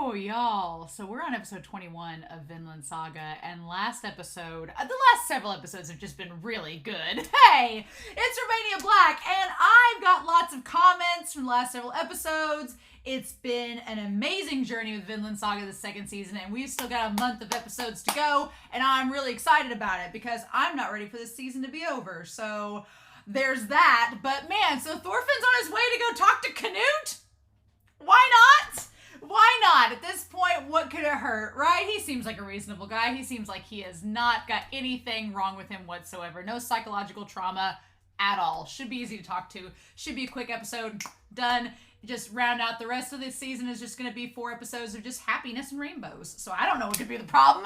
Oh, y'all. So we're on episode 21 of Vinland Saga, and last episode, the last several episodes have just been really good. Hey, it's Romania Black, and I've got lots of comments from the last several episodes. It's been an amazing journey with Vinland Saga this second season, and we've still got a month of episodes to go, and I'm really excited about it because I'm not ready for this season to be over. So there's that. But man, so Thorfinn's on his way to go talk to Canute? Why not? Why not? At this point, what could it hurt, right? He seems like a reasonable guy. He seems like he has not got anything wrong with him whatsoever. No psychological trauma at all. Should be easy to talk to. Should be a quick episode. Done. Just round out the rest of this season is just going to be 4 episodes of just happiness and rainbows. So I don't know what could be the problem.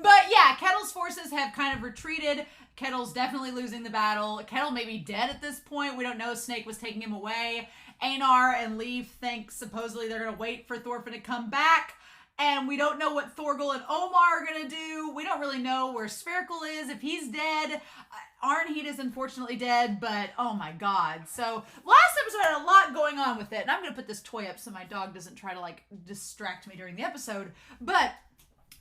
But yeah, Ketil's forces have kind of retreated. Ketil's definitely losing the battle. Ketil may be dead at this point. We don't know. Snake was taking him away. Einar and Leif think supposedly they're going to wait for Thorfinn to come back. And we don't know what Thorgil and Olmar are going to do. We don't really know where Spherical is, if he's dead. Arnheid is unfortunately dead, but oh my god. So last episode had a lot going on with it. And I'm going to put this toy up so my dog doesn't try to like distract me during the episode. But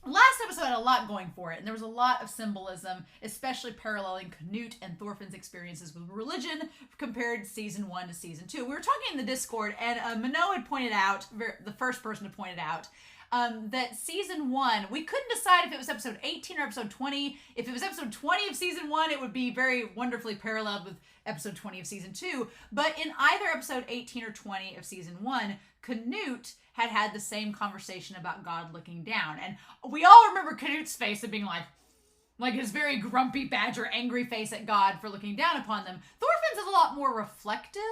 last episode had a lot going for it, and there was a lot of symbolism, especially paralleling Canute and Thorfinn's experiences with religion compared season 1 to season 2. We were talking in the Discord, and Minot had pointed out, the first person to point it out, that season 1, we couldn't decide if it was episode 18 or episode 20. If it was episode 20 of season 1, it would be very wonderfully paralleled with episode 20 of season 2. But in either episode 18 or 20 of season 1, Canute had the same conversation about God looking down. And we all remember Canute's face of being like his very grumpy badger, angry face at God for looking down upon them. Thorfinn's is a lot more reflective.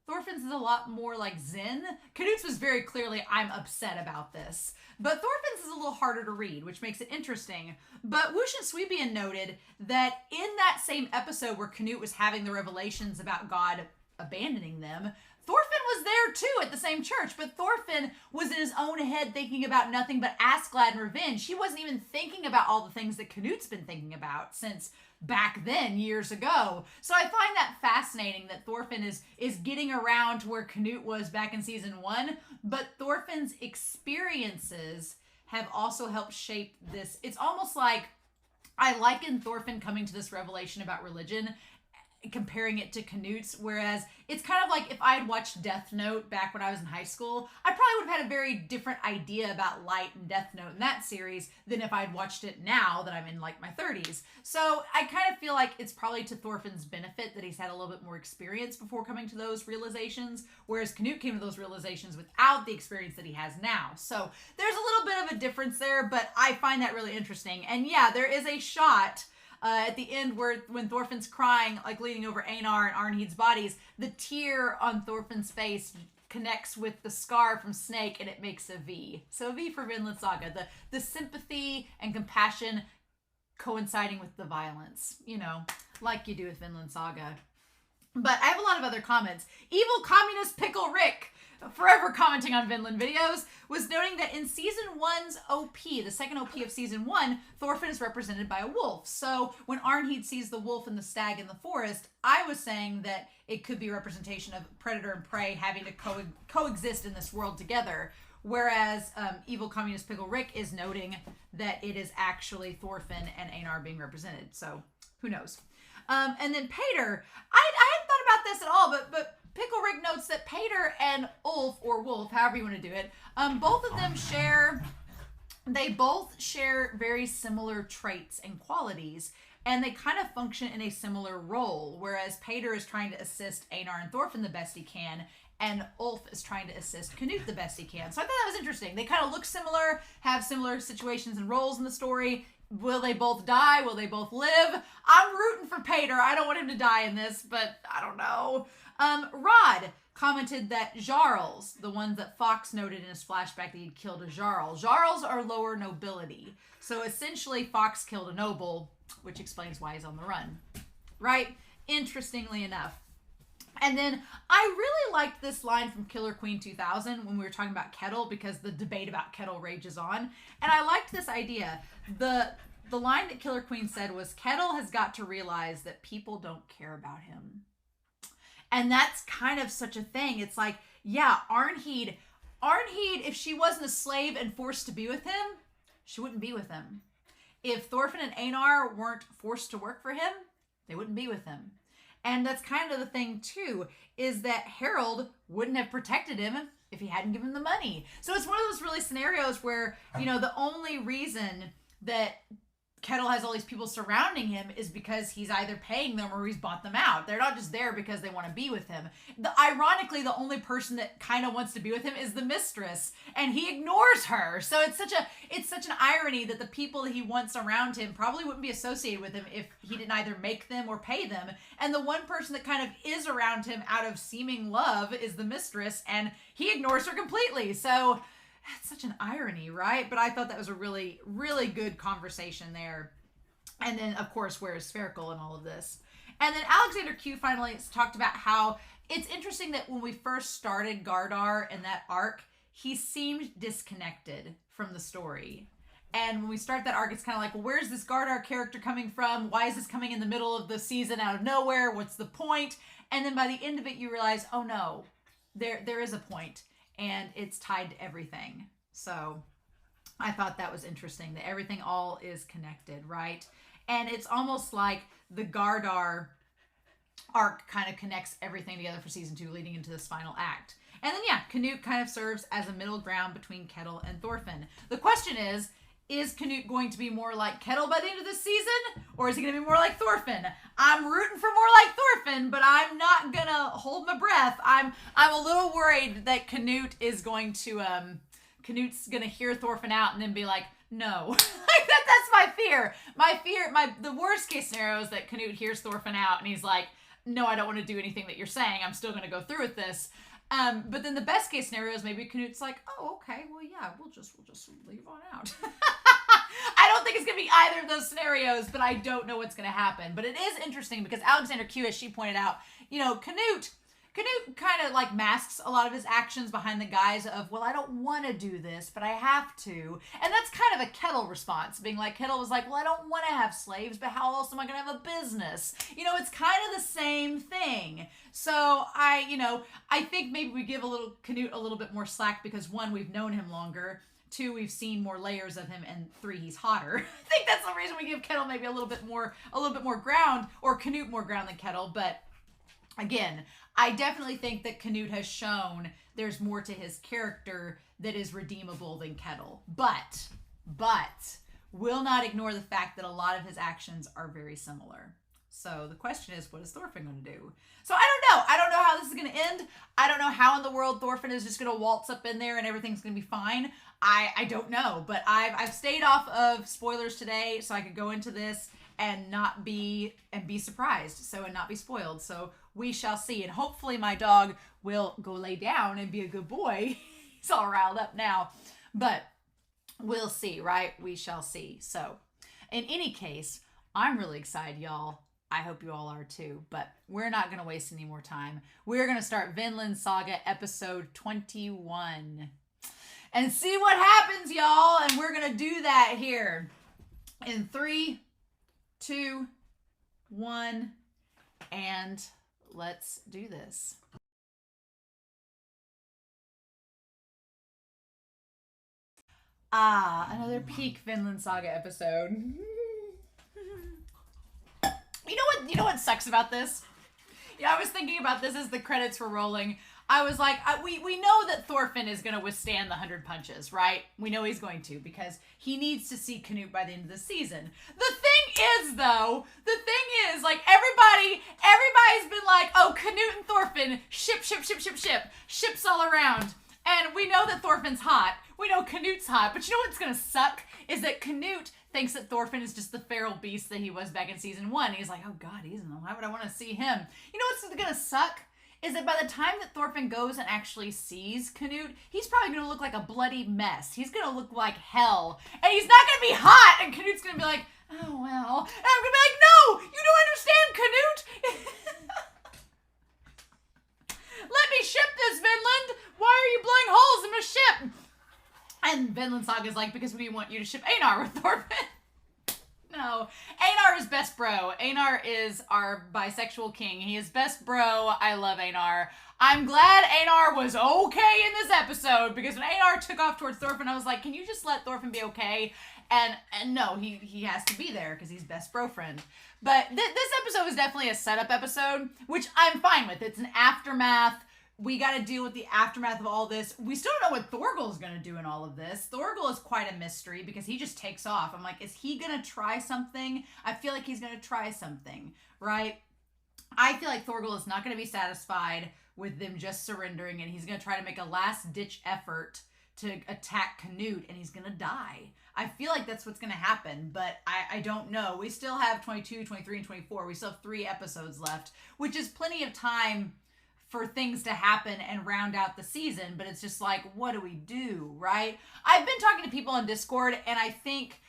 Thorfinn's is a lot more like zen. Canute's was very clearly, I'm upset about this. But Thorfinn's is a little harder to read, which makes it interesting. But Whoosh and Sweebian noted that in that same episode where Canute was having the revelations about God abandoning them, Thorfinn was there too at the same church, but Thorfinn was in his own head thinking about nothing but Askeladd and revenge. He wasn't even thinking about all the things that Canute's been thinking about since back then, years ago. So I find that fascinating that Thorfinn is getting around to where Canute was back in season 1, but Thorfinn's experiences have also helped shape this. It's almost like I liken Thorfinn coming to this revelation about religion, comparing it to Canute's, whereas it's kind of like if I had watched Death Note back when I was in high school, I probably would have had a very different idea about light and Death Note in that series than if I'd watched it now that I'm in like my 30s. So I kind of feel like it's probably to Thorfinn's benefit that he's had a little bit more experience before coming to those realizations, whereas Canute came to those realizations without the experience that he has now. So there's a little bit of a difference there, but I find that really interesting. And yeah, there is a shot at the end when Thorfinn's crying, like leaning over Einar and Arnheid's bodies, the tear on Thorfinn's face connects with the scar from Snake and it makes a V. So a V for Vinland Saga. The sympathy and compassion coinciding with the violence, like you do with Vinland Saga. But I have a lot of other comments. Evil Communist Pickle Rick, forever commenting on Vinland videos, was noting that in season 1's OP, the second OP of season 1, Thorfinn is represented by a wolf. So when Arnheid sees the wolf and the stag in the forest, I was saying that it could be a representation of predator and prey having to coexist in this world together. Whereas Evil Communist Pickle Rick is noting that it is actually Thorfinn and Einar being represented. So who knows? And then Pater, I hadn't thought about this at all, but Pickle Rick notes that Pater and Ulf, or Wolf, however you want to do it, both of them share very similar traits and qualities, and they kind of function in a similar role, whereas Pater is trying to assist Einar and Thorfinn the best he can, and Ulf is trying to assist Canute the best he can. So I thought that was interesting. They kind of look similar, have similar situations and roles in the story. Will they both die? Will they both live? I'm rooting for Pater. I don't want him to die in this, but I don't know. Rod commented that Jarls, the ones that Fox noted in his flashback that he'd killed a Jarl. Jarls are lower nobility. So essentially Fox killed a noble, which explains why he's on the run. Right? Interestingly enough. And then I really liked this line from Killer Queen 2000 when we were talking about Ketil, because the debate about Ketil rages on. And I liked this idea. The line that Killer Queen said was, Ketil has got to realize that people don't care about him. And that's kind of such a thing. It's like, yeah, Arnheid Arnheid, if she wasn't a slave and forced to be with him, she wouldn't be with him. If Thorfinn and Einar weren't forced to work for him, they wouldn't be with him. And that's kind of the thing, too, is that Harold wouldn't have protected him if he hadn't given him the money. So it's one of those really scenarios where, you know, the only reason that Kettle has all these people surrounding him is because he's either paying them or he's bought them out. They're not just there because they want to be with him. Ironically, the only person that kind of wants to be with him is the mistress, and he ignores her. So it's such an irony that the people that he wants around him probably wouldn't be associated with him if he didn't either make them or pay them. And the one person that kind of is around him out of seeming love is the mistress, and he ignores her completely. So it's such an irony, right? But I thought that was a really, really good conversation there. And then, of course, where is Spherical in all of this? And then Alexander Q finally talked about how it's interesting that when we first started Gardar in that arc, he seemed disconnected from the story. And when we start that arc, it's kind of like, well, where's this Gardar character coming from? Why is this coming in the middle of the season out of nowhere? What's the point? And then by the end of it, you realize, oh no, there is a point. And it's tied to everything. So I thought that was interesting, that everything all is connected, right? And it's almost like the Gardar arc kind of connects everything together for season 2 leading into this final act. And then, yeah, Canute kind of serves as a middle ground between Kettle and Thorfinn. The question is Canute going to be more like Kettle by the end of this season? Or is he going to be more like Thorfinn? I'm rooting for more like Thorfinn, but I'm not going to hold my breath. I'm a little worried that Canute is going to, Canute's going to hear Thorfinn out and then be like, no. Like that's my fear. The worst case scenario is that Canute hears Thorfinn out and he's like, no, I don't want to do anything that you're saying. I'm still going to go through with this. But then the best case scenario is maybe Canute's like, oh, okay, well, yeah, we'll just leave on out. I don't think it's going to be either of those scenarios, but I don't know what's going to happen. But it is interesting because Alexander Q, as she pointed out, you know, Canute kind of like masks a lot of his actions behind the guise of, well, I don't want to do this, but I have to. And that's kind of a Kettle response, being like, Kettle was like, well, I don't want to have slaves, but how else am I going to have a business? You know, it's kind of the same thing. So I think maybe we give Canute a little bit more slack because 1, we've known him longer. 2, we've seen more layers of him, and 3, he's hotter. I think that's the reason we give Kettle maybe a little bit more ground, or Canute more ground than Kettle. But again, I definitely think that Canute has shown there's more to his character that is redeemable than Kettle. But will not ignore the fact that a lot of his actions are very similar. So the question is, what is Thorfinn going to do? So I don't know. I don't know how this is going to end. I don't know how in the world Thorfinn is just going to waltz up in there and everything's going to be fine. I don't know. But I've stayed off of spoilers today so I could go into this and be surprised. And not be spoiled. So we shall see. And hopefully my dog will go lay down and be a good boy. He's all riled up now. But we'll see, right? We shall see. So in any case, I'm really excited, y'all. I hope you all are too, but we're not going to waste any more time. We're going to start Vinland Saga episode 21 and see what happens, y'all. And we're going to do that here in 3, 2, 1, and let's do this. Another peak Vinland Saga episode. You know what sucks about this? Yeah, I was thinking about this as the credits were rolling. I was like, we know that Thorfinn is going to withstand the 100 punches, right? We know he's going to because he needs to see Canute by the end of the season. The thing is, like, everybody's been like, oh, Canute and Thorfinn, ships all around. And we know that Thorfinn's hot. We know Canute's hot. But you know what's going to suck? Is that Canute thinks that Thorfinn is just the feral beast that he was back in season 1. He's like, oh God, why would I want to see him? You know what's going to suck? Is that by the time that Thorfinn goes and actually sees Canute, he's probably going to look like a bloody mess. He's going to look like hell. And he's not going to be hot. And Canute's going to be like, oh, well. And I'm going to be like, no, you don't understand, Canute. Let me ship this, Vinland. Why are you blowing holes in my ship? And Vinland Saga's like, because we want you to ship Einar with Thorfinn. No. Einar is best bro. Einar is our bisexual king. He is best bro. I love Einar. I'm glad Einar was okay in this episode, because when Einar took off towards Thorfinn, I was like, can you just let Thorfinn be okay? And no, he has to be there because he's best bro friend. But this episode was definitely a setup episode, which I'm fine with. It's an aftermath. We got to deal with the aftermath of all this. We still don't know what Thorgal is going to do in all of this. Thorgal is quite a mystery because he just takes off. I'm like, is he going to try something? I feel like he's going to try something, right? I feel like Thorgal is not going to be satisfied with them just surrendering, and he's going to try to make a last-ditch effort to attack Canute, and he's going to die. I feel like that's what's going to happen, but I don't know. We still have 22, 23, and 24. We still have 3 episodes left, which is plenty of time for things to happen and round out the season, but it's just like, what do we do, right? I've been talking to people on Discord, and I think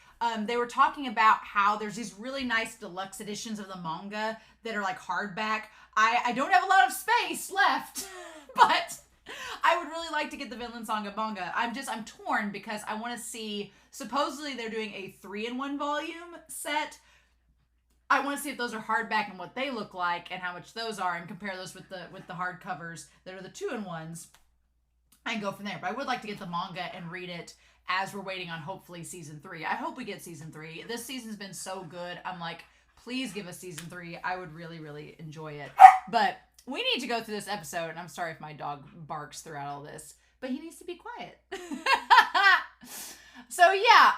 they were talking about how there's these really nice deluxe editions of the manga that are like hardback. I don't have a lot of space left, but I would really like to get the Vinland Saga manga. I'm torn because I want to see, supposedly they're doing a 3-in-1 volume set. I want to see if those are hardback and what they look like and how much those are, and compare those with the hardcovers that are the 2-in-1s and go from there. But I would like to get the manga and read it as we're waiting on hopefully season 3. I hope we get season 3. This season's been so good. I'm like, please give us season 3. I would really, really enjoy it. But we need to go through this episode, and I'm sorry if my dog barks throughout all this, but he needs to be quiet. So yeah,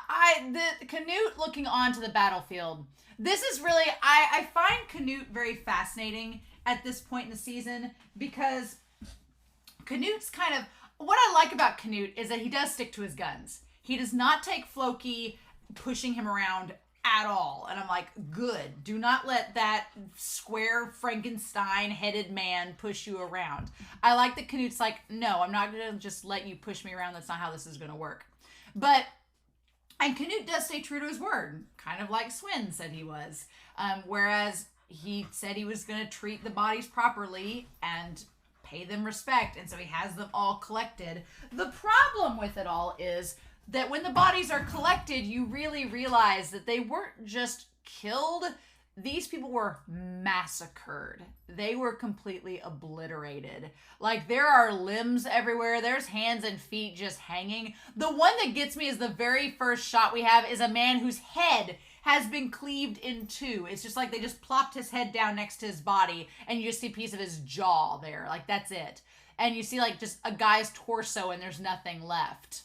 the Canute looking onto the battlefield. This is really, I find Canute very fascinating at this point in the season, because Canute's kind of, what I like about Canute is that he does stick to his guns. He does not take Floki pushing him around at all. And I'm like, good. Do not let that square Frankenstein-headed man push you around. I like that Canute's like, no, I'm not going to just let you push me around. That's not how this is going to work. And Canute does stay true to his word, kind of like Swin said he was. Whereas he said he was going to treat the bodies properly and pay them respect, and so he has them all collected. The problem with it all is that when the bodies are collected, you really realize that they weren't just killed. These people were massacred. They were completely obliterated. Like, there are limbs everywhere. There's hands and feet just hanging. The one that gets me is the very first shot we have is a man whose head has been cleaved in 2. It's just like they just plopped his head down next to his body, and you just see a piece of his jaw there. Like, that's it. And you see, like, just a guy's torso, and there's nothing left.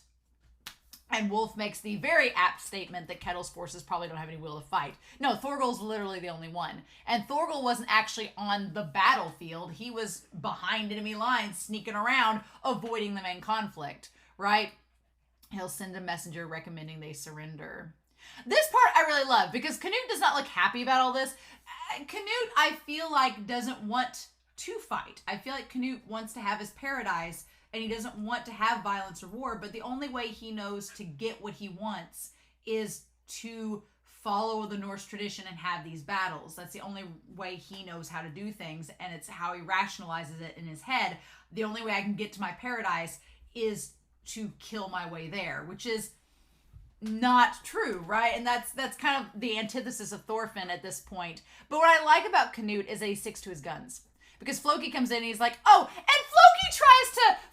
And Wolf makes the very apt statement that Kettle's forces probably don't have any will to fight. No, Thorgal's literally the only one. And Thorgal wasn't actually on the battlefield. He was behind enemy lines, sneaking around, avoiding the main conflict, right? He'll send a messenger recommending they surrender. This part I really love, because Canute does not look happy about all this. Canute, I feel like, doesn't want to fight. I feel like Canute wants to have his paradise, and he doesn't want to have violence or war, but the only way he knows to get what he wants is to follow the Norse tradition and have these battles. That's the only way he knows how to do things, and it's how he rationalizes it in his head. The only way I can get to my paradise is to kill my way there, which is not true, right? And that's kind of the antithesis of Thorfinn at this point. But what I like about Canute is that he sticks to his guns. Because Floki comes in and he's like, oh, and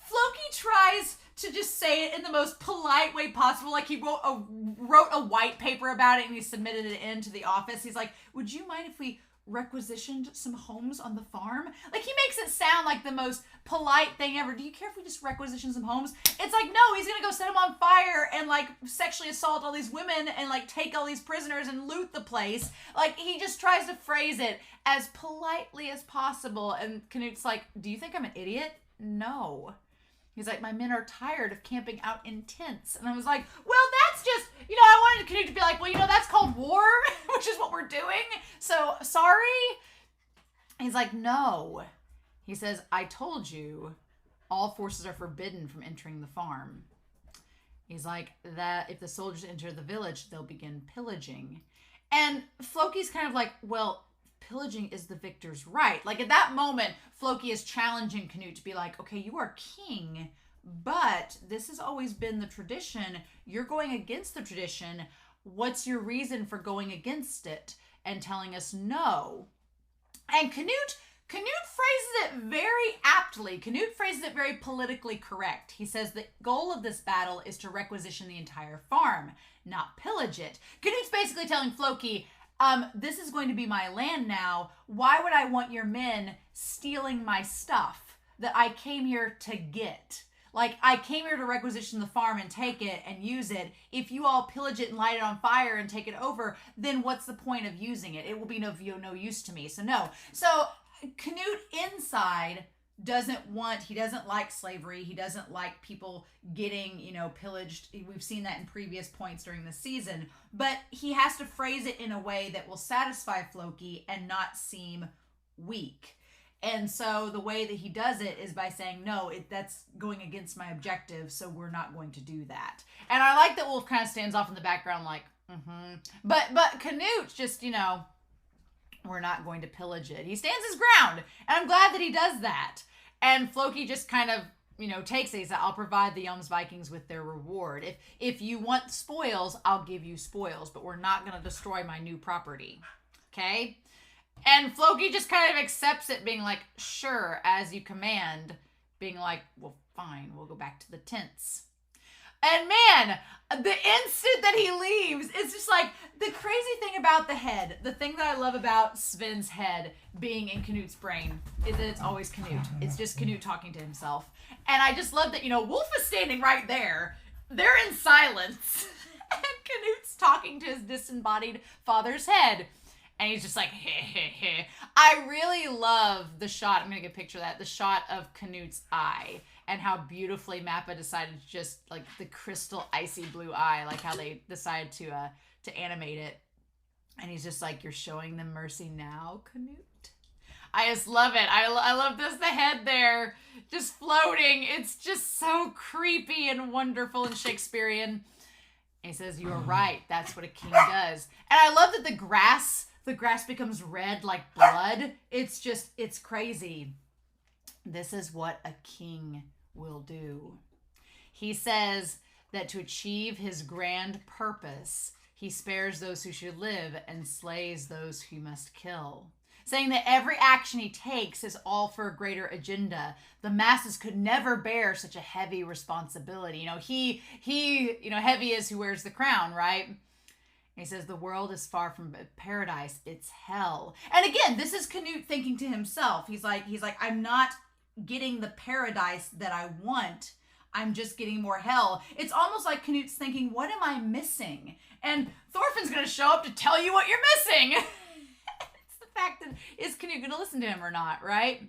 Floki tries to just say it in the most polite way possible. Like, he wrote a white paper about it and he submitted it into the office. He's like, would you mind if we requisitioned some homes on the farm? Like, he makes it sound like the most polite thing ever. Do you care if we just requisition some homes? It's like, no, he's gonna go set them on fire and, like, sexually assault all these women and, like, take all these prisoners and loot the place. Like, he just tries to phrase it as politely as possible. And Canute's like, do you think I'm an idiot? No. He's like, my men are tired of camping out in tents. And I was like, well, that's just, I wanted Canute to be like, well, that's called war, which is what we're doing. So, sorry. He's like, no. He says, I told you all forces are forbidden from entering the farm. He's like, that if the soldiers enter the village, they'll begin pillaging. And Floki's kind of like, well, pillaging is the victor's right. Like, at that moment, Floki is challenging Canute to be like, okay, you are king, but this has always been the tradition. You're going against the tradition. What's your reason for going against it and telling us no? And Canute phrases it very aptly. Canute phrases it very politically correct. He says the goal of this battle is to requisition the entire farm, not pillage it. Canute's basically telling Floki, this is going to be my land now. Why would I want your men stealing my stuff that I came here to get? Like, I came here to requisition the farm and take it and use it. If you all pillage it and light it on fire and take it over, then what's the point of using it? It will be no use to me. So no. So Canute inside doesn't like slavery. He doesn't like people getting, pillaged. We've seen that in previous points during the season. But he has to phrase it in a way that will satisfy Floki and not seem weak. And so the way that he does it is by saying, no, that's going against my objective, so we're not going to do that. And I like that Wolf kind of stands off in the background like, But Canute just, we're not going to pillage it. He stands his ground, and I'm glad that he does that. And Floki just kind of, takes it. He said, I'll provide the Jomsvikings with their reward. If you want spoils, I'll give you spoils, but we're not going to destroy my new property. Okay? And Floki just kind of accepts it, being like, sure, as you command. Being like, well, fine, we'll go back to the tents. And man, the instant that he leaves, it's just like, the crazy thing about the head, the thing that I love about Sven's head being in Canute's brain, is that it's always Canute. It's just Canute talking to himself. And I just love that, Wolf is standing right there. They're in silence. And Canute's talking to his disembodied father's head. And he's just like, heh. I really love the shot. I'm going to get a picture of that. The shot of Canute's eye and how beautifully Mappa decided to just like the crystal icy blue eye, like how they decided to animate it. And he's just like, you're showing them mercy now, Canute? I just love it. I love this, the head there just floating. It's just so creepy and wonderful and Shakespearean. And he says, you're right. That's what a king does. And I love that the grass becomes red like blood. It's crazy. This is what a king will do. He says that to achieve his grand purpose, he spares those who should live and slays those who must kill. Saying that every action he takes is all for a greater agenda. The masses could never bear such a heavy responsibility. He heavy is who wears the crown, right? He says the world is far from paradise, it's hell. And again, this is Canute thinking to himself. He's like, I'm not getting the paradise that I want. I'm just getting more hell. It's almost like Canute's thinking, what am I missing? And Thorfinn's going to show up to tell you what you're missing. It's the fact that, is Canute going to listen to him or not, right?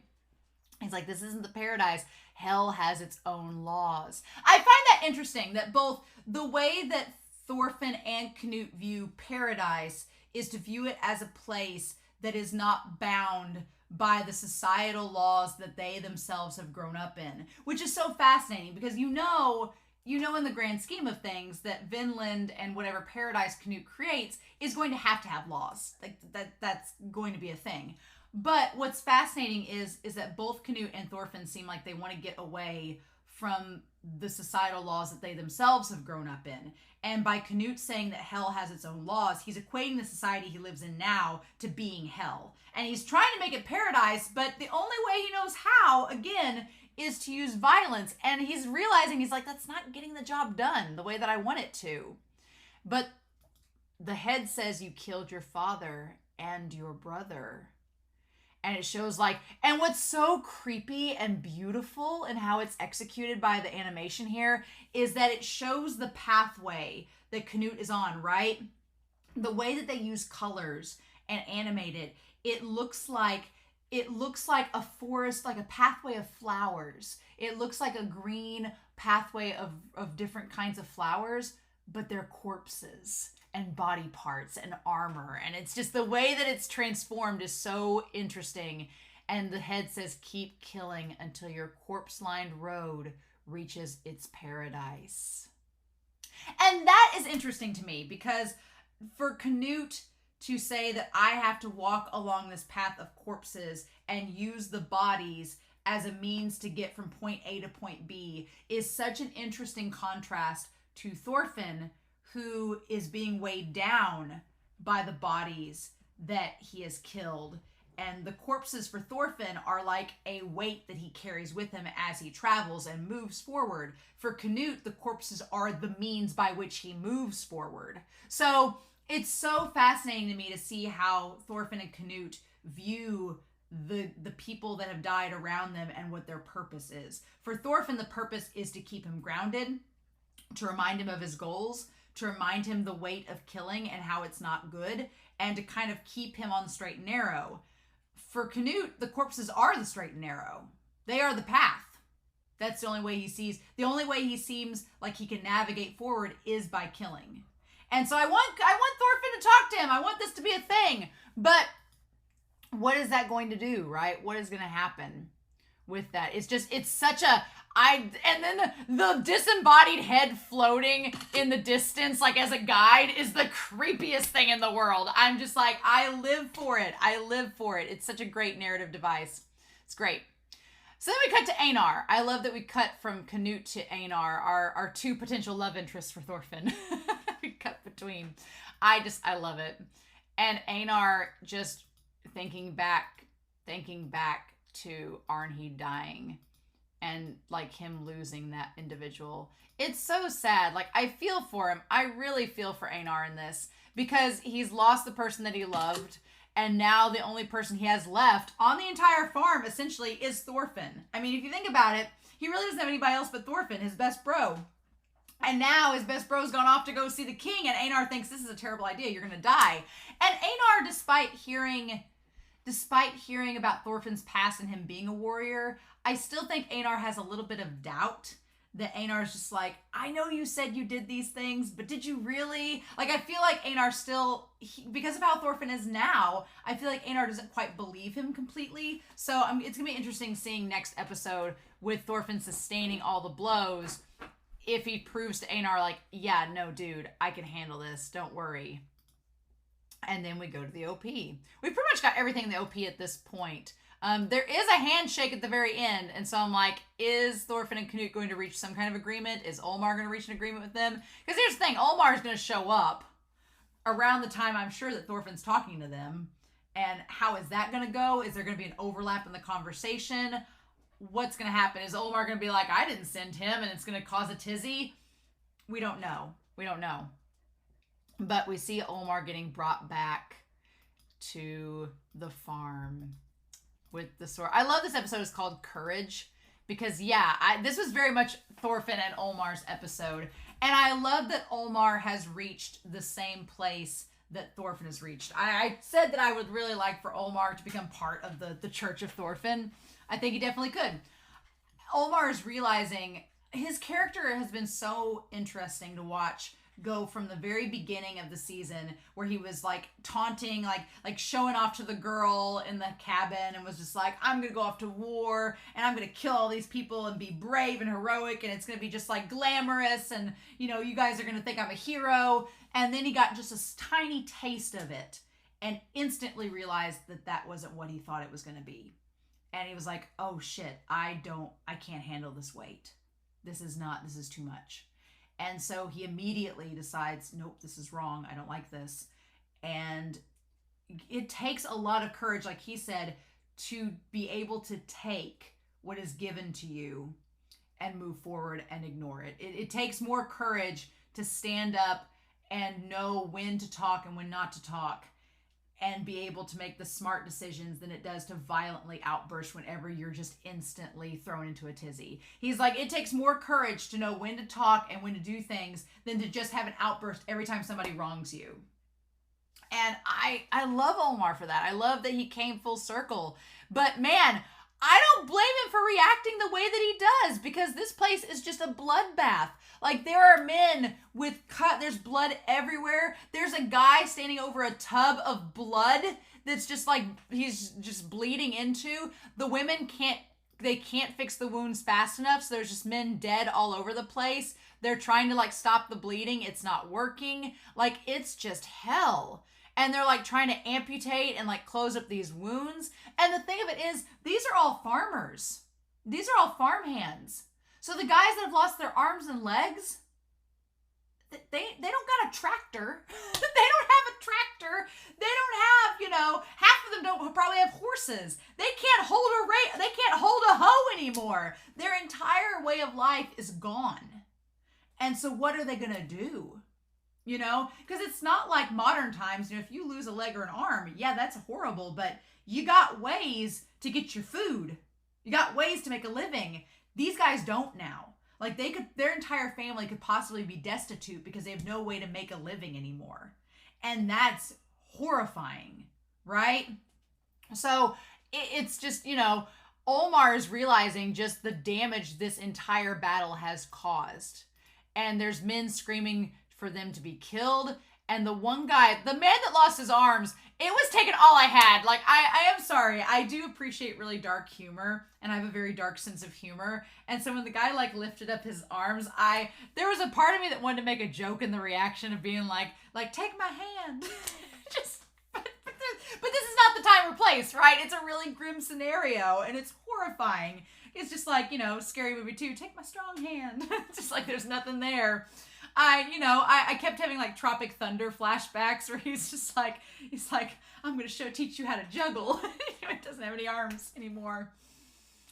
He's like, this isn't the paradise. Hell has its own laws. I find that interesting that both the way that Thorfinn and Canute view paradise is to view it as a place that is not bound by the societal laws that they themselves have grown up in, which is so fascinating because in the grand scheme of things that Vinland and whatever paradise Canute creates is going to have laws. Like that's going to be a thing. But what's fascinating is that both Canute and Thorfinn seem like they want to get away from the societal laws that they themselves have grown up in. And by Canute saying that hell has its own laws, he's equating the society he lives in now to being hell. And he's trying to make it paradise, but the only way he knows how, again, is to use violence. And he's realizing, he's like, that's not getting the job done the way that I want it to. But the head says you killed your father and your brother. And it shows and what's so creepy and beautiful in how it's executed by the animation here is that it shows the pathway that Canute is on, right? The way that they use colors and animate it, it looks like a forest, like a pathway of flowers. It looks like a green pathway of different kinds of flowers, but they're corpses and body parts and armor. And it's just the way that it's transformed is so interesting. And the head says, keep killing until your corpse-lined road reaches its paradise. And that is interesting to me because for Canute to say that I have to walk along this path of corpses and use the bodies as a means to get from point A to point B is such an interesting contrast to Thorfinn, who is being weighed down by the bodies that he has killed. And the corpses for Thorfinn are like a weight that he carries with him as he travels and moves forward. For Canute, the corpses are the means by which he moves forward. So it's so fascinating to me to see how Thorfinn and Canute view the people that have died around them and what their purpose is. For Thorfinn, the purpose is to keep him grounded, to remind him of his goals, to remind him the weight of killing and how it's not good, and to kind of keep him on the straight and narrow. For Canute, the corpses are the straight and narrow. They are the path. That's the only way he sees. The only way he seems like he can navigate forward is by killing. And so I want Thorfinn to talk to him. I want this to be a thing. But what is that going to do, right? What is going to happen with that? It's such a... and then the disembodied head floating in the distance, like as a guide, is the creepiest thing in the world. I'm just like, I live for it. I live for it. It's such a great narrative device. It's great. So then we cut to Einar. I love that we cut from Canute to Einar, our two potential love interests for Thorfinn. We cut between. I love it. And Einar just thinking back to Arnheid dying. And like him losing that individual. It's so sad. Like, I feel for him. I really feel for Einar in this. Because he's lost the person that he loved. And now the only person he has left on the entire farm, essentially, is Thorfinn. I mean, if you think about it, he really doesn't have anybody else but Thorfinn, his best bro. And now his best bro's gone off to go see the king. And Einar thinks, this is a terrible idea. You're going to die. And Einar, despite hearing about Thorfinn's past and him being a warrior, I still think Einar has a little bit of doubt that Einar's just like, I know you said you did these things, but did you really? Like, I feel like Einar still, because of how Thorfinn is now, I feel like Einar doesn't quite believe him completely. So it's going to be interesting seeing next episode with Thorfinn sustaining all the blows, if he proves to Einar like, yeah, no, dude, I can handle this. Don't worry. And then we go to the OP. We pretty much got everything in the OP at this point. There is a handshake at the very end. And so I'm like, is Thorfinn and Canute going to reach some kind of agreement? Is Olmar going to reach an agreement with them? Because here's the thing. Olmar is going to show up around the time I'm sure that Thorfinn's talking to them. And how is that going to go? Is there going to be an overlap in the conversation? What's going to happen? Is Olmar going to be like, I didn't send him, and it's going to cause a tizzy? We don't know. We don't know. But we see Olmar getting brought back to the farm with the sword. I love this episode. It's called Courage because, this was very much Thorfinn and Olmar's episode. And I love that Olmar has reached the same place that Thorfinn has reached. I said that I would really like for Olmar to become part of the Church of Thorfinn. I think he definitely could. Olmar is realizing his character has been so interesting to watch go from the very beginning of the season where he was like taunting, like showing off to the girl in the cabin and was just like, I'm gonna go off to war and I'm gonna kill all these people and be brave and heroic and it's gonna be just like glamorous and you guys are gonna think I'm a hero. And then he got just a tiny taste of it and instantly realized that that wasn't what he thought it was gonna be. And he was like, oh shit, I can't handle this weight. This is too much. And so he immediately decides, nope, this is wrong. I don't like this. And it takes a lot of courage, like he said, to be able to take what is given to you and move forward and ignore it. It takes more courage to stand up and know when to talk and when not to talk and be able to make the smart decisions than it does to violently outburst whenever you're just instantly thrown into a tizzy. He's like, it takes more courage to know when to talk and when to do things than to just have an outburst every time somebody wrongs you. And I love Olmar for that. I love that he came full circle. But man, I don't blame him for reacting the way that he does because this place is just a bloodbath. Like, there are men with there's blood everywhere. There's a guy standing over a tub of blood that's just like, he's just bleeding into. The women can't fix the wounds fast enough. So there's just men dead all over the place. They're trying to like stop the bleeding. It's not working. Like, it's just hell. And they're like trying to amputate and like close up these wounds. And the thing of it is, these are all farmers. These are all farmhands. So the guys that have lost their arms and legs, they don't got a tractor. They don't have a tractor. They don't have, half of them don't probably have horses. They can't hold they can't hold a hoe anymore. Their entire way of life is gone. And so what are they going to do? Because it's not like modern times. If you lose a leg or an arm, yeah, that's horrible, but you got ways to get your food. You got ways to make a living. These guys don't now. Like their entire family could possibly be destitute because they have no way to make a living anymore. And that's horrifying, right? So it's just, Olmar is realizing just the damage this entire battle has caused. And there's men screaming for them to be killed. And the one guy, the man that lost his arms, it was taking all I had. Like, I am sorry. I do appreciate really dark humor, and I have a very dark sense of humor. And so when the guy, lifted up his arms, there was a part of me that wanted to make a joke in the reaction of being like, take my hand. But this is not the time or place, right? It's a really grim scenario, and it's horrifying. It's just like, Scary Movie 2, take my strong hand. Just like there's nothing there. I kept having Tropic Thunder flashbacks where he's like, I'm going to teach you how to juggle. He doesn't have any arms anymore.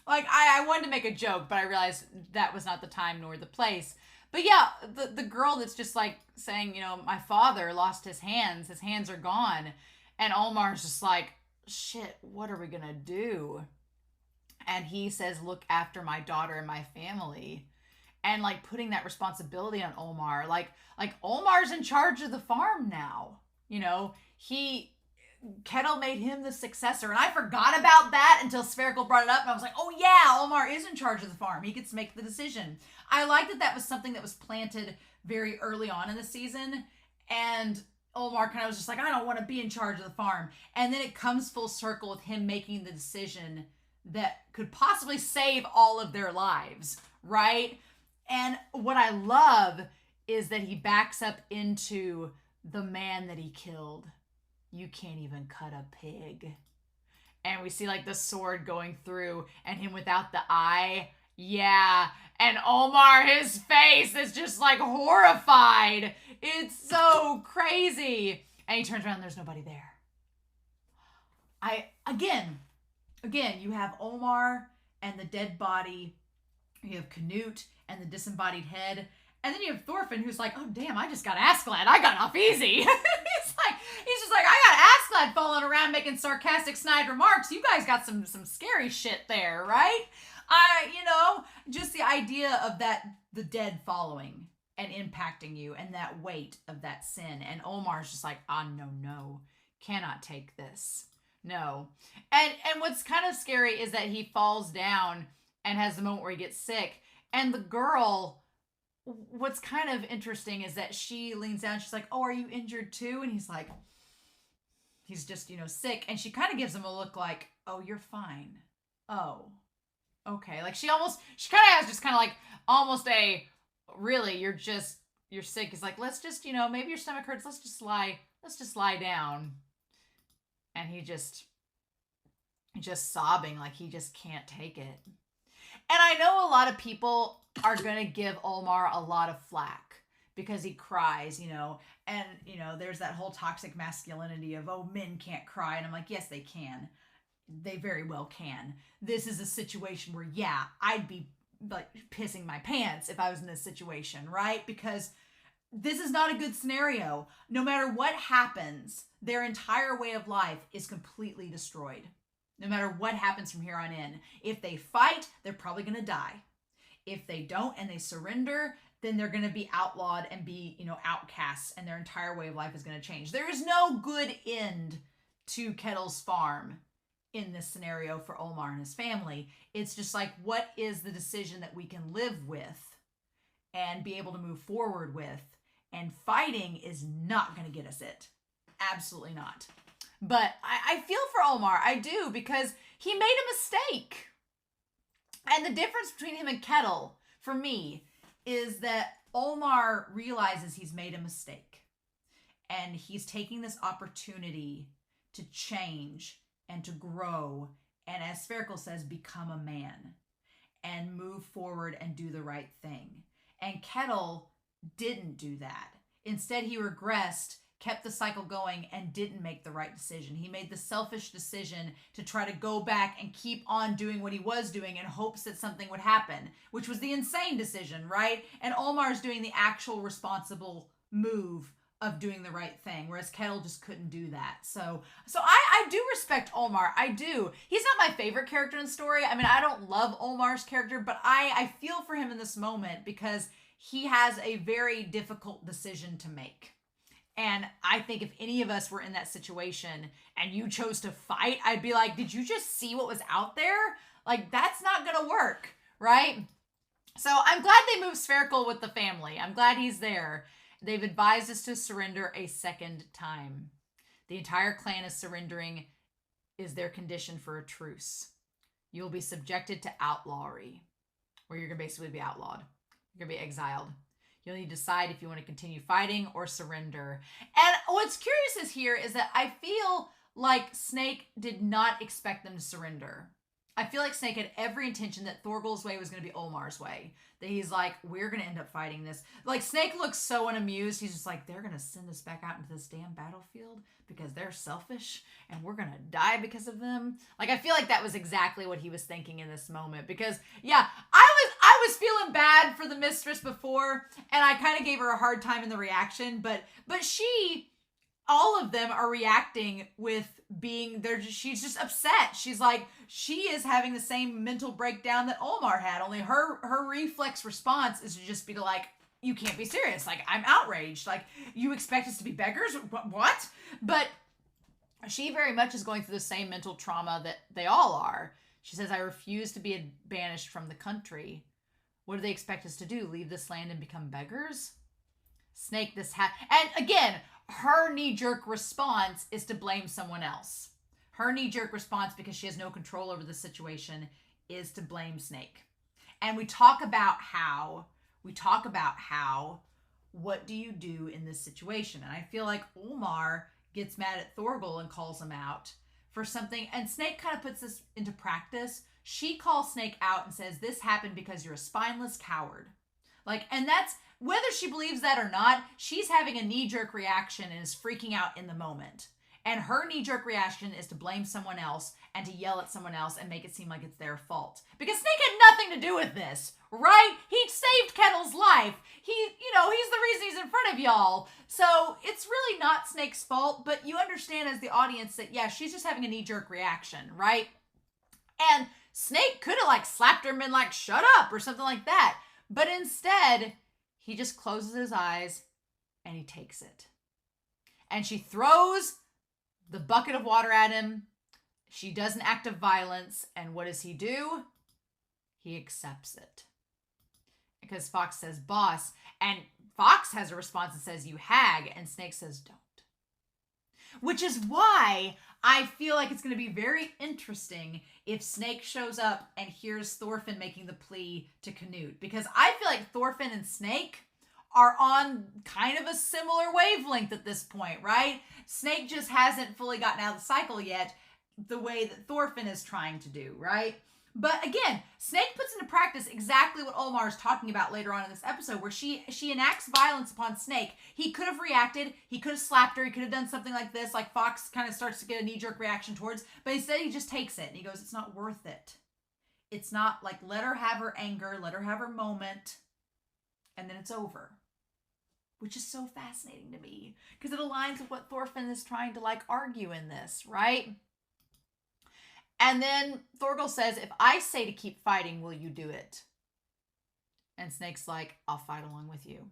I wanted to make a joke, but I realized that was not the time nor the place. But yeah, the girl that's just saying, my father lost his hands are gone. And Olmar's just like, shit, what are we going to do? And he says, look after my daughter and my family. And putting that responsibility on Olmar, Olmar's in charge of the farm now. Kettle made him the successor, and I forgot about that until Spherical brought it up, and I was like, oh yeah, Olmar is in charge of the farm. He gets to make the decision. I like that was something that was planted very early on in the season, and Olmar kind of was just like, I don't want to be in charge of the farm. And then it comes full circle with him making the decision that could possibly save all of their lives, right? And what I love is that he backs up into the man that he killed. You can't even cut a pig. And we see the sword going through and him without the eye. Yeah. And Olmar, his face is just horrified. It's so crazy. And he turns around and there's nobody there. Again, you have Olmar and the dead body. You have Canute and the disembodied head. And then you have Thorfinn, who's like, oh, damn, I just got Askeladd. I got off easy. He's just like, I got Askeladd falling around making sarcastic, snide remarks. You guys got some scary shit there, right? Just the idea of the dead following and impacting you and that weight of that sin. And Olmar's just like, no, cannot take this. No. And what's kind of scary is that he falls down and has the moment where he gets sick. And the girl, what's kind of interesting is that she leans down. She's like, oh, are you injured too? And he's like, he's just, sick. And she kind of gives him a look like, oh, you're fine. Oh, okay. She kind of has just kind of almost a, really, you're sick. He's like, let's just, maybe your stomach hurts. Let's just lie down. And he just sobbing he just can't take it. And I know a lot of people are going to give Olmar a lot of flack because he cries, and, there's that whole toxic masculinity of, oh, men can't cry. And I'm like, yes, they can. They very well can. This is a situation where, yeah, I'd be pissing my pants if I was in this situation, right? Because this is not a good scenario. No matter what happens, their entire way of life is completely destroyed. No matter what happens from here on in. If they fight, they're probably going to die. If they don't and they surrender, then they're going to be outlawed and be, outcasts, and their entire way of life is going to change. There is no good end to Kettle's farm in this scenario for Olmar and his family. It's just what is the decision that we can live with and be able to move forward with? And fighting is not going to get us it. Absolutely not. But I feel for Olmar. I do, because he made a mistake. And the difference between him and Kettle, for me, is that Olmar realizes he's made a mistake. And he's taking this opportunity to change and to grow. And as Spherical says, become a man. And move forward and do the right thing. And Kettle didn't do that. Instead, he regressed, kept the cycle going, and didn't make the right decision. He made the selfish decision to try to go back and keep on doing what he was doing in hopes that something would happen, which was the insane decision, right? And Olmar's doing the actual responsible move of doing the right thing, whereas Kettle just couldn't do that. So I do respect Olmar. I do. He's not my favorite character in the story. I mean, I don't love Olmar's character, but I feel for him in this moment because he has a very difficult decision to make. And I think if any of us were in that situation and you chose to fight, I'd be like, did you just see what was out there? Like, that's not going to work, right? So I'm glad they moved Spherical with the family. I'm glad he's there. They've advised us to surrender a second time. The entire clan is surrendering is their condition for a truce. You'll be subjected to outlawry, where you're going to basically be outlawed. You're going to be exiled. You'll need to decide if you want to continue fighting or surrender. And what's curious is that I feel like Snake did not expect them to surrender. I feel like Snake had every intention that Thorgal's way was going to be Olmar's way. That he's like, we're going to end up fighting this. Like, Snake looks so unamused. He's just like, they're going to send us back out into this damn battlefield because they're selfish and we're going to die because of them. Like, I feel like that was exactly what he was thinking in this moment. Because, yeah, I was feeling bad for the mistress before, and I kind of gave her a hard time in the reaction. But all of them are reacting with being she's just upset. She's like, she is having the same mental breakdown that Olmar had, only her reflex response is to just be like, you can't be serious. Like, I'm outraged. Like, you expect us to be beggars? What? But she very much is going through the same mental trauma that they all are. She says, I refuse to be banished from the country. What do they expect us to do? Leave this land and become beggars? Snake, and again, her knee-jerk response is to blame someone else. Her knee-jerk response, because she has no control over the situation, is to blame Snake. And we talk about how, what do you do in this situation? And I feel like Olmar gets mad at Thorgal and calls him out for something. And Snake kind of puts this into practice. She calls Snake out and says, this happened because you're a spineless coward. Like, and that's, whether she believes that or not, she's having a knee-jerk reaction and is freaking out in the moment. And her knee-jerk reaction is to blame someone else and to yell at someone else and make it seem like it's their fault. Because Snake had nothing to do with this, right? He saved Kettle's life. He's the reason he's in front of y'all. So it's really not Snake's fault, but you understand as the audience that, yeah, she's just having a knee-jerk reaction, right? And Snake could have, slapped her and been like, shut up, or something like that. But instead, he just closes his eyes and he takes it. And she throws the bucket of water at him. She does an act of violence. And what does he do? He accepts it. Because Fox says, boss. And Fox has a response that says, you hag. And Snake says, don't. Which is why I feel like it's going to be very interesting if Snake shows up and hears Thorfinn making the plea to Canute. Because I feel like Thorfinn and Snake are on kind of a similar wavelength at this point, right? Snake just hasn't fully gotten out of the cycle yet the way that Thorfinn is trying to do, right? But again, Snake puts into practice exactly what Olmar is talking about later on in this episode, where she enacts violence upon Snake. He could have reacted. He could have slapped her. He could have done something like this, like Fox kind of starts to get a knee-jerk reaction towards. But instead, he just takes it. And he goes, it's not worth it. It's not like, let her have her anger. Let her have her moment. And then it's over. Which is so fascinating to me. Because it aligns with what Thorfinn is trying to argue in this, right? And then Thorgal says, if I say to keep fighting, will you do it? And Snake's like, I'll fight along with you.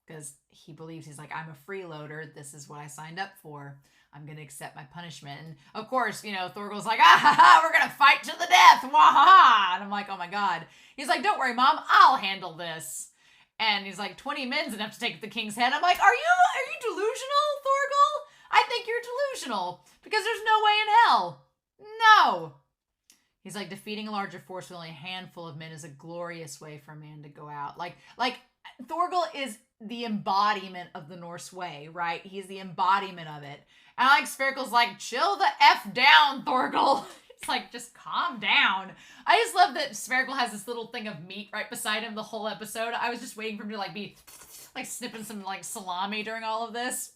Because he believes, he's like, I'm a freeloader. This is what I signed up for. I'm going to accept my punishment. And of course, Thorgal's like, we're going to fight to the death. Wah-ha-ha. And I'm like, oh my God. He's like, don't worry, Mom. I'll handle this. And he's like, 20 men's enough to take the king's head. I'm like, are you delusional, Thorgal? I think you're delusional. Because there's no way in hell. No. He's like, defeating a larger force with only a handful of men is a glorious way for a man to go out. Like Thorgal is the embodiment of the Norse way, right? He's the embodiment of it. And Spherical's like, chill the F down, Thorgal. It's like, just calm down. I just love that Spherical has this little thing of meat right beside him the whole episode. I was just waiting for him to be like snipping some like salami during all of this.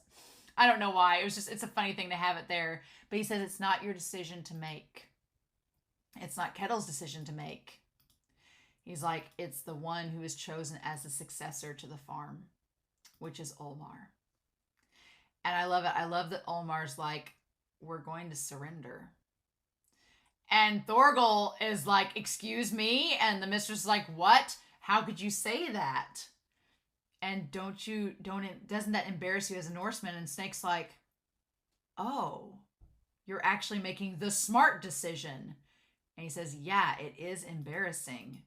I don't know why. It's a funny thing to have it there. But he says it's not your decision to make. It's not Kettle's decision to make. He's like, it's the one who is chosen as the successor to the farm, which is Olmar. And I love it. I love that Olmar's like, we're going to surrender. And Thorgal is like, excuse me? And the mistress is like, what? How could you say that? And doesn't that embarrass you as a Norseman? And Snake's like, oh, you're actually making the smart decision. And he says, yeah, it is embarrassing,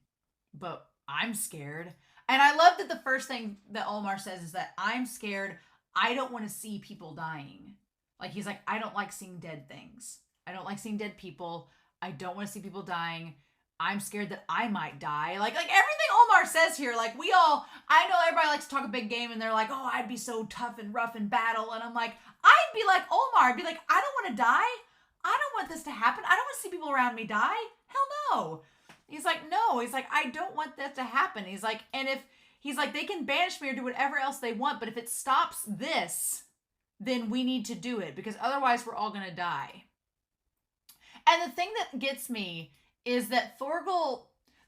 but I'm scared. And I love that the first thing that Olmar says is that I'm scared. I don't want to see people dying. Like, he's like, I don't like seeing dead things. I don't like seeing dead people. I don't want to see people dying. I'm scared that I might die. Like everything Olmar says here, like I know everybody likes to talk a big game and they're like, oh, I'd be so tough and rough in battle. And I'm like, I'd be like Olmar. I'd be like, I don't want to die. I don't want this to happen. I don't want to see people around me die. Hell no. He's like, no. He's like, I don't want that to happen. He's like, and if he's like, they can banish me or do whatever else they want, but if it stops this, then we need to do it because otherwise we're all going to die. And the thing that gets me is that Thorgal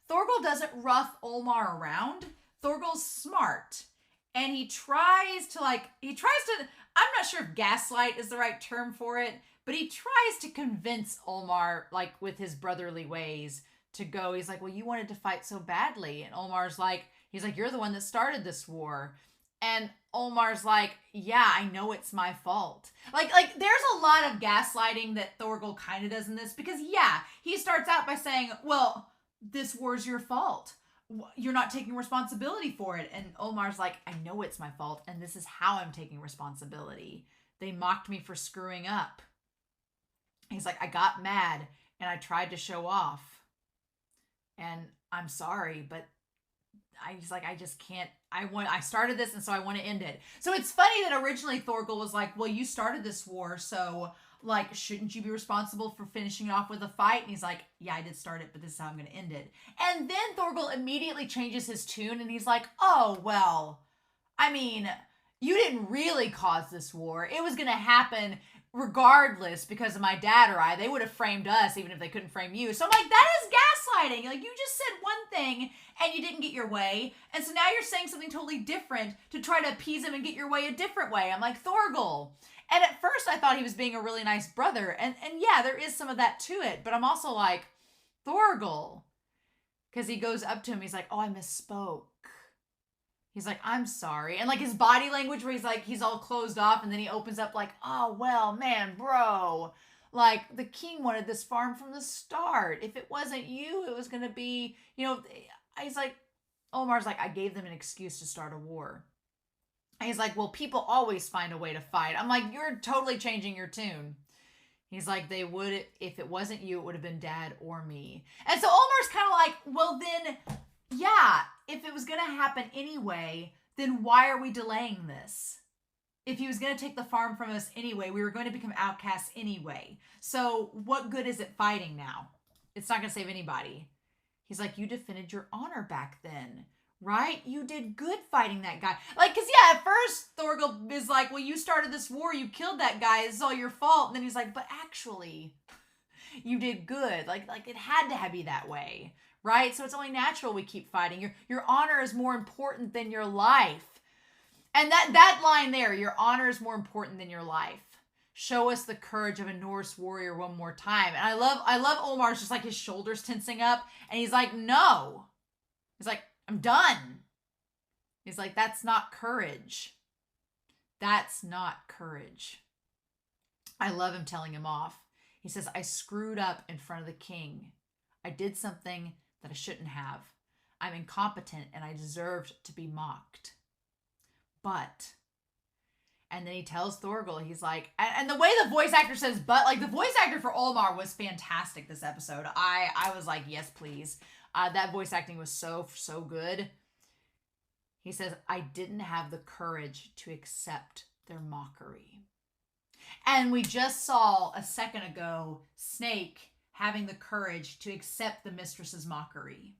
doesn't rough Olmar around. Thorgal's smart. And he tries to, I'm not sure if gaslight is the right term for it, but he tries to convince Olmar, like, with his brotherly ways to go. He's like, well, you wanted to fight so badly. And Olmar's like, he's like, you're the one that started this war. And Olmar's like, yeah, I know it's my fault. Like there's a lot of gaslighting that Thorgal kind of does in this because, yeah, he starts out by saying, well, this war's your fault. You're not taking responsibility for it. And Olmar's like, I know it's my fault, and this is how I'm taking responsibility. They mocked me for screwing up. He's like, I got mad, and I tried to show off. And I'm sorry, but he's like, I just can't. I started this, and so I want to end it. So it's funny that originally Thorgal was like, well, you started this war, so, like, shouldn't you be responsible for finishing it off with a fight? And he's like, yeah, I did start it, but this is how I'm going to end it. And then Thorgal immediately changes his tune, and he's like, oh, well, I mean, you didn't really cause this war. It was going to happen regardless because of my dad or I. They would have framed us even if they couldn't frame you. So I'm like, that is gaslighting. Like, you just said one thing and you didn't get your way. And so now you're saying something totally different to try to appease him and get your way a different way. I'm like, Thorgal. And at first I thought he was being a really nice brother. And yeah, there is some of that to it. But I'm also like, Thorgal. Because he goes up to him. He's like, oh, I misspoke. He's like, I'm sorry. And like his body language where he's like, he's all closed off. And then he opens up like, oh, well, man, bro. Like, the king wanted this farm from the start. If it wasn't you, it was going to be, he's like, Olmar's like, I gave them an excuse to start a war. And he's like, well, people always find a way to fight. I'm like, you're totally changing your tune. He's like, they would, if it wasn't you, it would have been dad or me. And so Olmar's kind of like, well, then, yeah, if it was going to happen anyway, then why are we delaying this? If he was going to take the farm from us anyway, we were going to become outcasts anyway. So what good is it fighting now? It's not going to save anybody. He's like, you defended your honor back then, right? You did good fighting that guy. Like, because, yeah, at first Thorgal is like, well, you started this war. You killed that guy. It's all your fault. And then he's like, but actually, you did good. Like it had to be that way, right? So it's only natural we keep fighting. Your honor is more important than your life. And that line there, your honor is more important than your life. Show us the courage of a Norse warrior one more time. And I love Olmar's just like his shoulders tensing up. And he's like, no. He's like, I'm done. He's like, that's not courage. That's not courage. I love him telling him off. He says, I screwed up in front of the king. I did something that I shouldn't have. I'm incompetent and I deserved to be mocked. But, and then he tells Thorgal, he's like, and the way the voice actor says, but, like, the voice actor for Olmar was fantastic this episode. I was like, yes, please. That voice acting was so good. He says, I didn't have the courage to accept their mockery. And we just saw a second ago Snake having the courage to accept the mistress's mockery.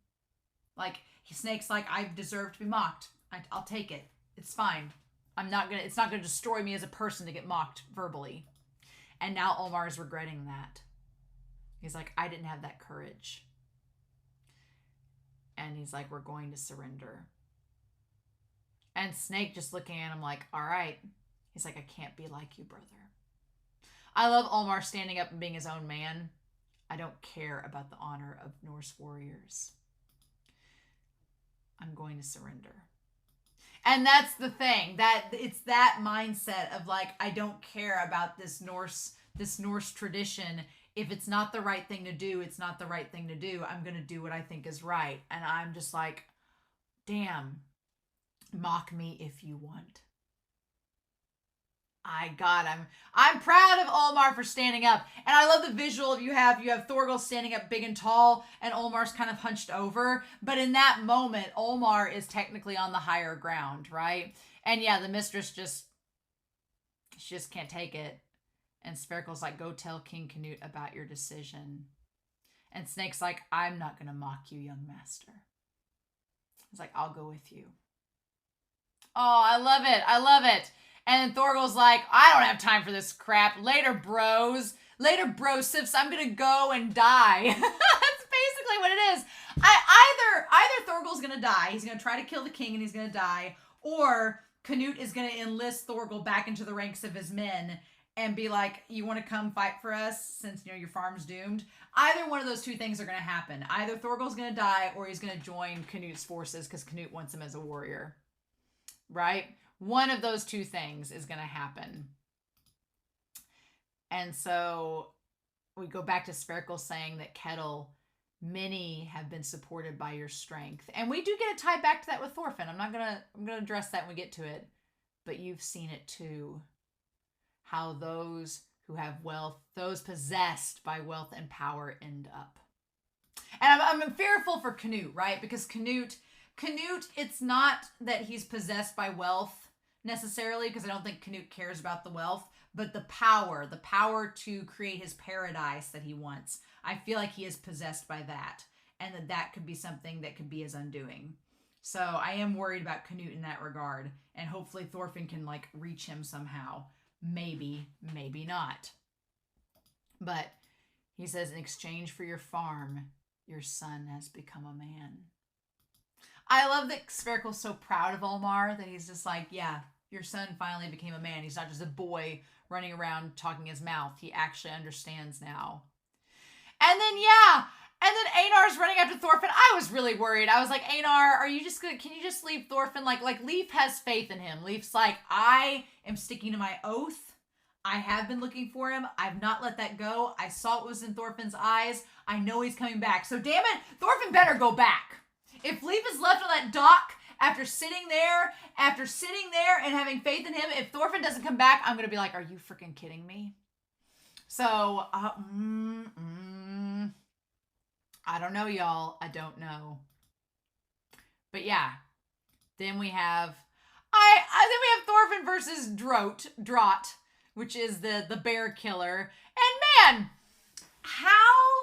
Like, Snake's like, I deserve to be mocked. I'll take it. It's fine. It's not gonna destroy me as a person to get mocked verbally. And now Olmar is regretting that. He's like, I didn't have that courage. And he's like, we're going to surrender. And Snake just looking at him like, all right. He's like, I can't be like you, brother. I love Olmar standing up and being his own man. I don't care about the honor of Norse warriors. I'm going to surrender. And that's the thing, that it's that mindset of like, I don't care about this Norse tradition. If it's not the right thing to do, it's not the right thing to do. I'm going to do what I think is right. And I'm just like, damn, mock me if you want. I'm proud of Olmar for standing up. And I love the visual of you have Thorgal standing up big and tall and Olmar's kind of hunched over. But in that moment, Olmar is technically on the higher ground, right? And yeah, the mistress she just can't take it. And Spherical's like, go tell King Canute about your decision. And Snake's like, I'm not going to mock you, young master. He's like, I'll go with you. Oh, I love it. I love it. And then Thorgal's like, I don't have time for this crap. Later, bros. Later, brosips. I'm going to go and die. That's basically what it is. Either Thorgal's going to die. He's going to try to kill the king and he's going to die. Or Canute is going to enlist Thorgal back into the ranks of his men and be like, you want to come fight for us since, your farm's doomed? Either one of those two things are going to happen. Either Thorgal's going to die or he's going to join Canute's forces because Canute wants him as a warrior. Right? One of those two things is going to happen. And so we go back to Spherical saying that Kettle, many have been supported by your strength. And we do get it tied back to that with Thorfinn. I'm going to address that when we get to it. But you've seen it too. How those who have wealth, those possessed by wealth and power end up. And I'm fearful for Canute, right? Because Canute, it's not that he's possessed by wealth necessarily, because I don't think Canute cares about the wealth, but the power to create his paradise that he wants. I feel like he is possessed by that, and that could be something that could be his undoing. So I am worried about Canute in that regard, and hopefully Thorfinn can reach him somehow. Maybe, maybe not. But he says, in exchange for your farm, your son has become a man. I love that Spherical's so proud of Olmar that he's just like, yeah, your son finally became a man. He's not just a boy running around talking his mouth. He actually understands now. And then, Einar's running after Thorfinn. I was really worried. I was like, Einar, can you just leave Thorfinn? Like Leif has faith in him. Leif's like, I am sticking to my oath. I have been looking for him. I've not let that go. I saw what was in Thorfinn's eyes. I know he's coming back. So damn it, Thorfinn better go back. If Leif is left on that dock after sitting there and having faith in him, if Thorfinn doesn't come back, I'm going to be like, are you freaking kidding me? So, I don't know, y'all. I don't know. But yeah, then we have Thorfinn versus Drott, which is the bear killer. And man, how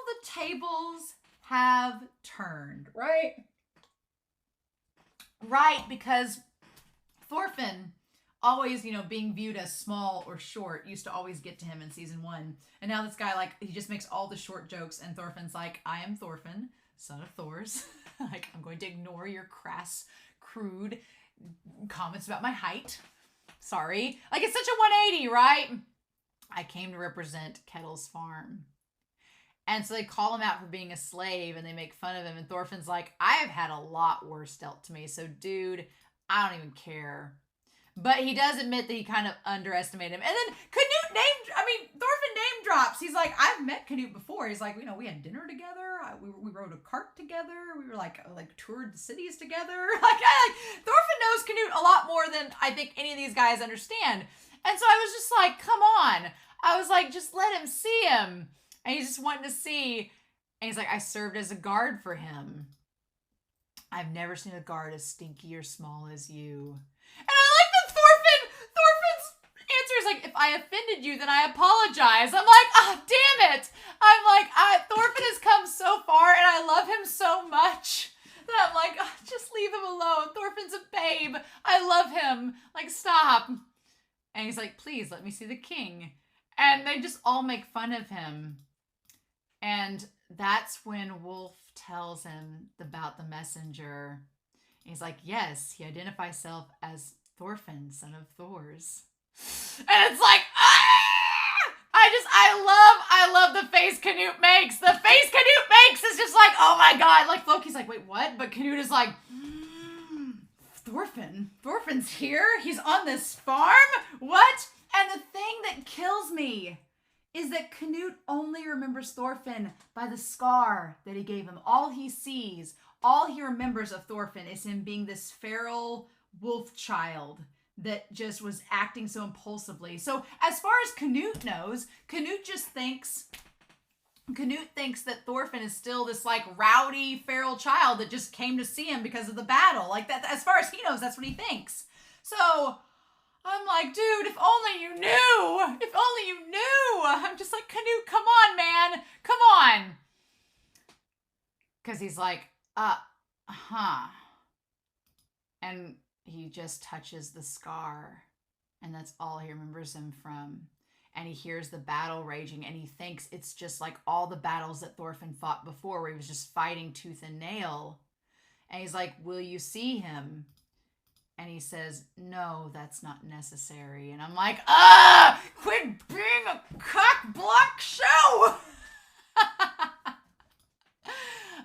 the tables have turned, right? Right, because Thorfinn, always, being viewed as small or short, used to always get to him in season 1. And now this guy, he just makes all the short jokes, and Thorfinn's like, I am Thorfinn, son of Thor's. I'm going to ignore your crass, crude comments about my height. Sorry. It's such a 180, right? I came to represent Kettle's farm. And so they call him out for being a slave, and they make fun of him. And Thorfinn's like, I have had a lot worse dealt to me. So, dude, I don't even care. But he does admit that he kind of underestimated him. And then Thorfinn name drops. He's like, I've met Canute before. He's like, we had dinner together. We rode a cart together. We were toured the cities together. Thorfinn knows Canute a lot more than I think any of these guys understand. And so I was just like, come on. I was like, just let him see him. And he's just wanting to see. And he's like, I served as a guard for him. I've never seen a guard as stinky or small as you. And I like that Thorfinn's answer is like, if I offended you, then I apologize. I'm like, oh, damn it. I'm like, Thorfinn has come so far and I love him so much That I'm like, oh, just leave him alone. Thorfinn's a babe. I love him. Like, stop. And he's like, please let me see the king. And they just all make fun of him. And that's when Wolf tells him about the messenger. And he's like, yes, he identifies himself as Thorfinn, son of Thor's. And it's like, ah! I love the face Canute makes. The face Canute makes is just like, oh my god. Like, Loki's like, wait, what? But Canute is like, Thorfinn's here? He's on this farm? What? And the thing that kills me is that Canute only remembers Thorfinn by the scar that he gave him. All he sees, all he remembers of Thorfinn is him being this feral wolf child that just was acting so impulsively. So as far as Canute knows, Canute thinks that Thorfinn is still this like rowdy feral child that just came to see him because of the battle. Like that, as far as he knows, that's what he thinks. So I'm like, dude, if only you knew. If only you knew. I'm just like, Canute, come on, man. Come on. Because he's like, and he just touches the scar, and that's all he remembers him from. And he hears the battle raging, and he thinks it's just like all the battles that Thorfinn fought before, where he was just fighting tooth and nail. And he's like, will you see him? And he says, no, that's not necessary. And I'm like, quit being a cock block show.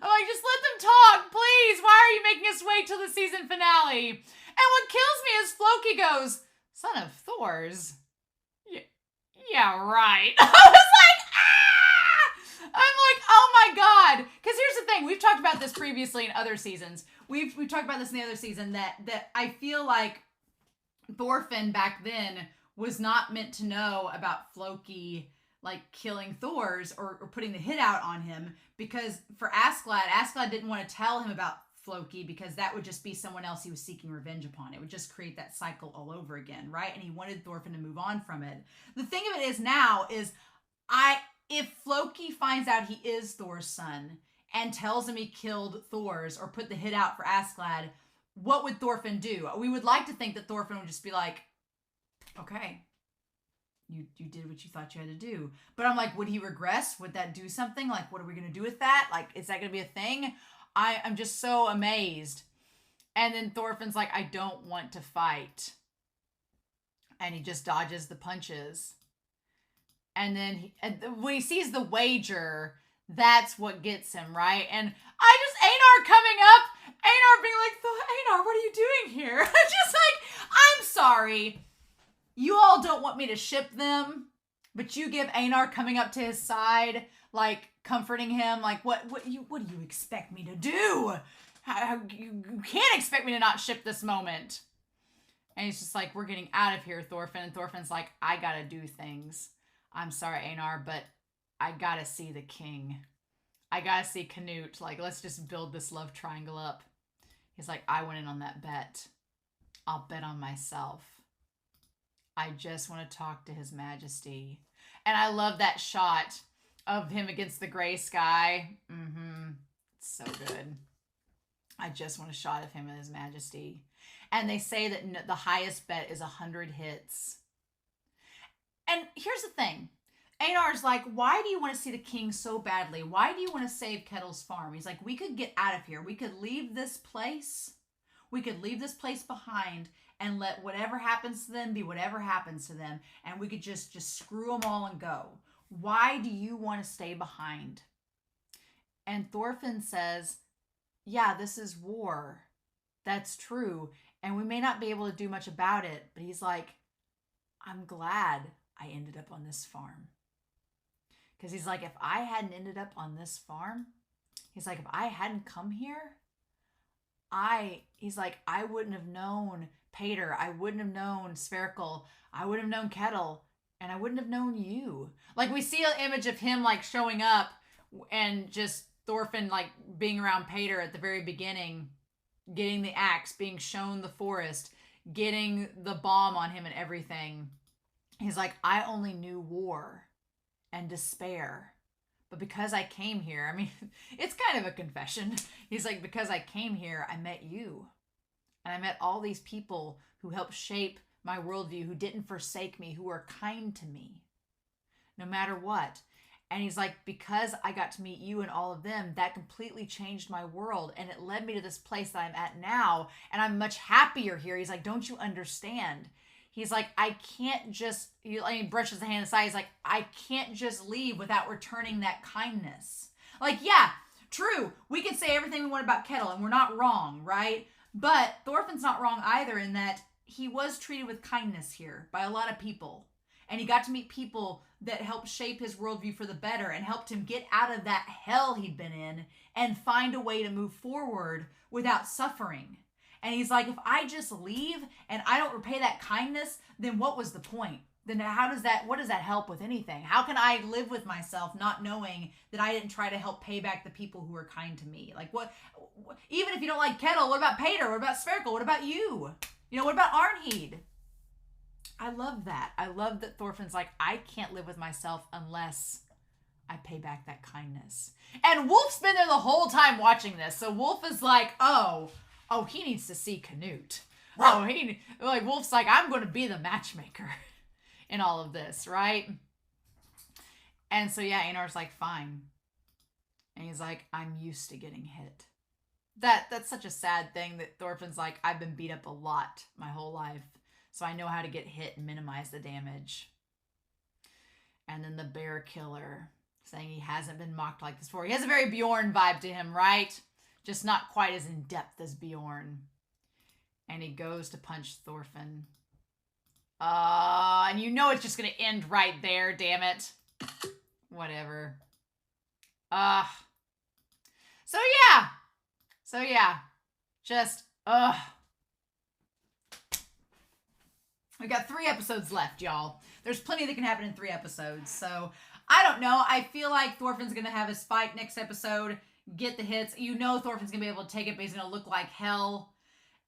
I'm like, just let them talk, please. Why are you making us wait till the season finale? And what kills me is Floki goes, son of Thor's. Yeah, right. I was like, I'm like, oh my god. Because here's the thing. We've talked about this previously in other seasons. We've talked about this in the other season that I feel like Thorfinn back then was not meant to know about Floki like killing Thor's or putting the hit out on him, because for Askeladd didn't want to tell him about Floki because that would just be someone else he was seeking revenge upon. It would just create that cycle all over again, right? And he wanted Thorfinn to move on from it. The thing of it is now is if Floki finds out he is Thor's son and tells him he killed Thor's or put the hit out for Askeladd, what would Thorfinn do? We would like to think that Thorfinn would just be like, okay, you did what you thought you had to do. But I'm like, would he regress? Would that do something? Like, what are we going to do with that? Like, is that going to be a thing? I'm just so amazed. And then Thorfinn's like, I don't want to fight. And he just dodges the punches. And then when he sees the wager, that's what gets him, right? And Einar coming up, Einar being like, Einar, what are you doing here? I'm just like, I'm sorry. You all don't want me to ship them, but you give Einar coming up to his side, like comforting him, like what do you expect me to do? You can't expect me to not ship this moment. And he's just like, we're getting out of here, Thorfinn. And Thorfinn's like, I gotta do things. I'm sorry, Einar, but I gotta see the king. I gotta see Canute. Like, let's just build this love triangle up. He's like, I went in on that bet. I'll bet on myself. I just want to talk to His Majesty. And I love that shot of him against the gray sky. It's so good. I just want a shot of him and His Majesty. And they say that the highest bet is 100 hits. And here's the thing. Einar's like, why do you want to see the king so badly? Why do you want to save Ketil's farm? He's like, we could get out of here. We could leave this place. We could leave this place behind and let whatever happens to them be whatever happens to them. And we could just screw them all and go. Why do you want to stay behind? And Thorfinn says, yeah, this is war. That's true. And we may not be able to do much about it. But he's like, I'm glad I ended up on this farm. Because he's like, if I hadn't ended up on this farm, he's like, if I hadn't come here, he's like, I wouldn't have known Pater. I wouldn't have known Spherical. I wouldn't have known Ketil. And I wouldn't have known you. Like, we see an image of him, like, showing up and just Thorfinn, like, being around Pater at the very beginning, getting the axe, being shown the forest, getting the bomb on him and everything. He's like, I only knew war and despair, But because I came here, I mean, it's kind of a confession. He's like, because I came here, I met you. And I met all these people who helped shape my worldview, who didn't forsake me, who were kind to me, no matter what. And he's like, because I got to meet you and all of them, that completely changed my world. And it led me to this place that I'm at now. And I'm much happier here. He's like, don't you understand? He's like, I can't just, he brushes the hand aside. He's like, I can't just leave without returning that kindness. Like, yeah, true. We can say everything we want about Kettle and we're not wrong, right? But Thorfinn's not wrong either in that he was treated with kindness here by a lot of people. And he got to meet people that helped shape his worldview for the better and helped him get out of that hell he'd been in and find a way to move forward without suffering. And he's like, if I just leave and I don't repay that kindness, then what was the point? Then what does that help with anything? How can I live with myself not knowing that I didn't try to help pay back the people who were kind to me? Like what, even if you don't like Kettle, what about Pater? What about Spherical? What about you? What about Arnheid? I love that. I love that Thorfinn's like, I can't live with myself unless I pay back that kindness. And Wolf's been there the whole time watching this. So Wolf is like, oh, he needs to see Canute. Wolf's like, I'm going to be the matchmaker in all of this, right? And so, yeah, Einar's like, fine. And he's like, I'm used to getting hit. That's such a sad thing that Thorfinn's like, I've been beat up a lot my whole life. So I know how to get hit and minimize the damage. And then the bear killer saying he hasn't been mocked like this before. He has a very Bjorn vibe to him, right? Just not quite as in depth as Bjorn. And he goes to punch Thorfinn. And it's just going to end right there, damn it. Whatever. So yeah. Just, We got 3 episodes left, y'all. There's plenty that can happen in 3 episodes. So, I don't know. I feel like Thorfinn's going to have his fight next episode, get the hits. Thorfinn's going to be able to take it, but he's going to look like hell.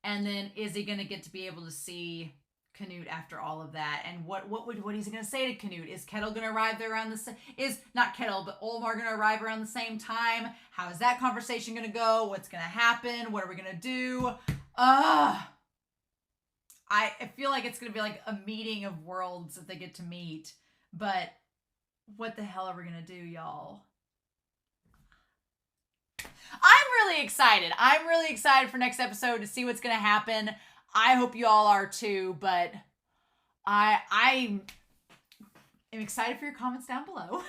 And then is he going to get to be able to see Canute after all of that? And what is he going to say to Canute? Is Kettle going to arrive there around the same... Is, not Kettle, but Olmar going to arrive around the same time? How is that conversation going to go? What's going to happen? What are we going to do? I feel like it's going to be like a meeting of worlds that they get to meet. But what the hell are we going to do, y'all? I'm really excited. I'm really excited for next episode to see what's going to happen. I hope you all are too, but I am excited for your comments down below.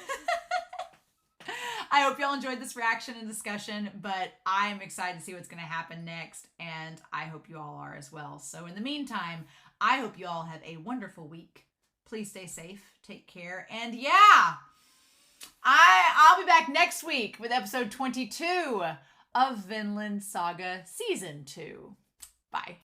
I hope y'all enjoyed this reaction and discussion, but I'm excited to see what's going to happen next, and I hope you all are as well. So in the meantime, I hope you all have a wonderful week. Please stay safe, take care, and yeah, I'll be back next week with episode 22 of Vinland Saga Season 2. Bye.